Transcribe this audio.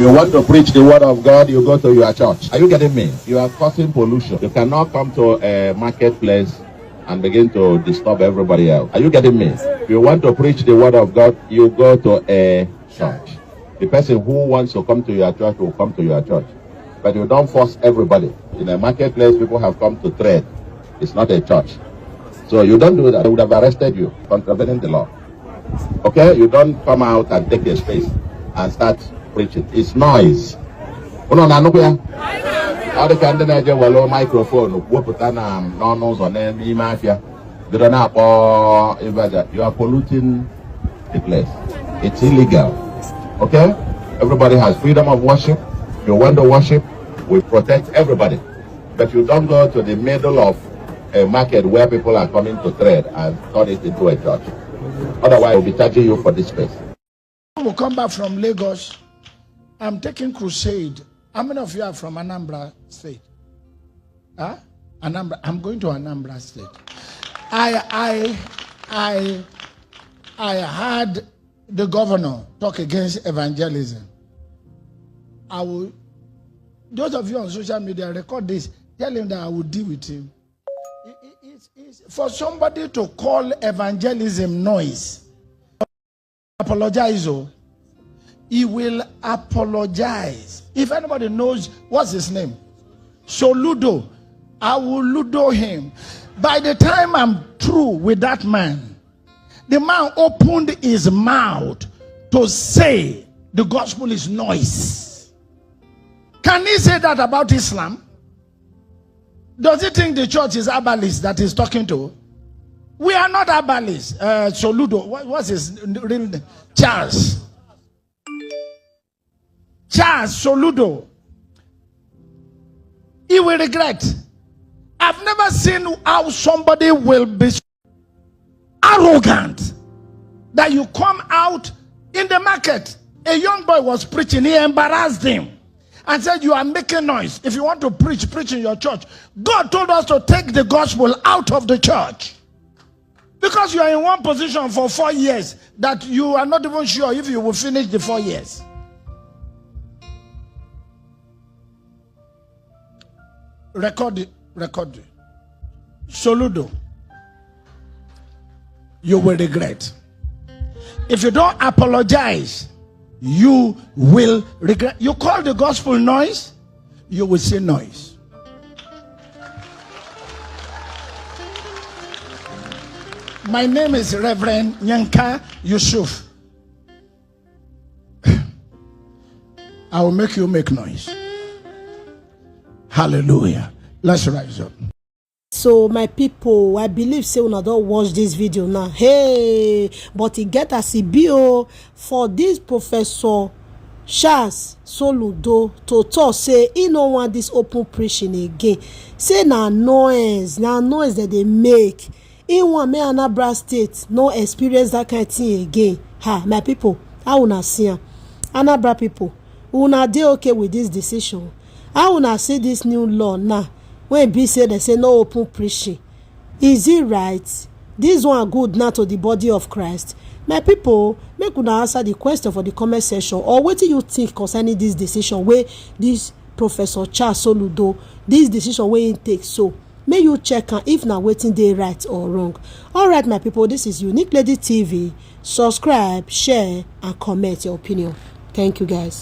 you want to preach the word of God, you go to your church. Are you getting me? You are causing pollution. You cannot come to a marketplace and begin to disturb everybody else. Are you getting me? If you want to preach the word of God, you go to a church. The person who wants to come to your church will come to your church. But you don't force everybody. In a marketplace, people have come to trade. It's not a church. So you don't do that. They would have arrested you, contravening the law. Okay? You don't come out and take a space and start preaching. It's noise. How the candidate will microphone, you are polluting the place. It's illegal. Okay? Everybody has freedom of worship. You want to worship, we protect everybody. But you don't go to the middle of a market where people are coming to trade and turn it into a church. Otherwise, we'll be charging you for this space. We'll come back from Lagos. I'm taking crusade. How many of you are from Anambra State? Huh? Anambra. I'm going to Anambra State. I had the governor talk against evangelism. Those of you on social media, record this. Tell him that I will deal with him. It's for somebody to call evangelism noise. Apologize. He will apologize. If anybody knows what's his name, Gov'soludo, I will ludo him. By the time I'm through with that man, the man opened his mouth to say the gospel is noise. Can he say that about Islam? Does he think the church is Abalis that he's talking to? We are not Abalis. Gov'soludo, what's his real name? Charles Gov'soludo. He will regret. I've never seen how somebody will be arrogant that you come out in the market. A young boy was preaching. He embarrassed him and said, you are making noise. If you want to preach, preach in your church. God told us to take the gospel out of the church. Because you are in one position for 4 years that you are not even sure if you will finish the 4 years. Record it. Gov'soludo, you will regret. If you don't apologize, you will regret. You call the gospel noise, you will say noise. My name is Reverend Nyanka Yusuf. I will make you make noise. Hallelujah. Let's rise up. So my people, I believe say una don't watch this video now. Hey, but it get as e be for this Professor Charles Gov'soludo to talk say he no want this open preaching again. Say na noise that they make. He want me Anambra State no experience that kind of thing again. Ha, my people, how una see am? Anambra people, una dey okay with this decision? How una see this new law now? When be say they say no open preaching, is it right? This one good now to the body of Christ. My people, make una answer the question for the comment section, or what do you think concerning this decision where this Professor Charles Gov'soludo, this decision where he takes? So may you check and if not waiting they right or wrong. All right, my people, this is Unique Lady TV. Subscribe, share, and comment your opinion. Thank you, guys.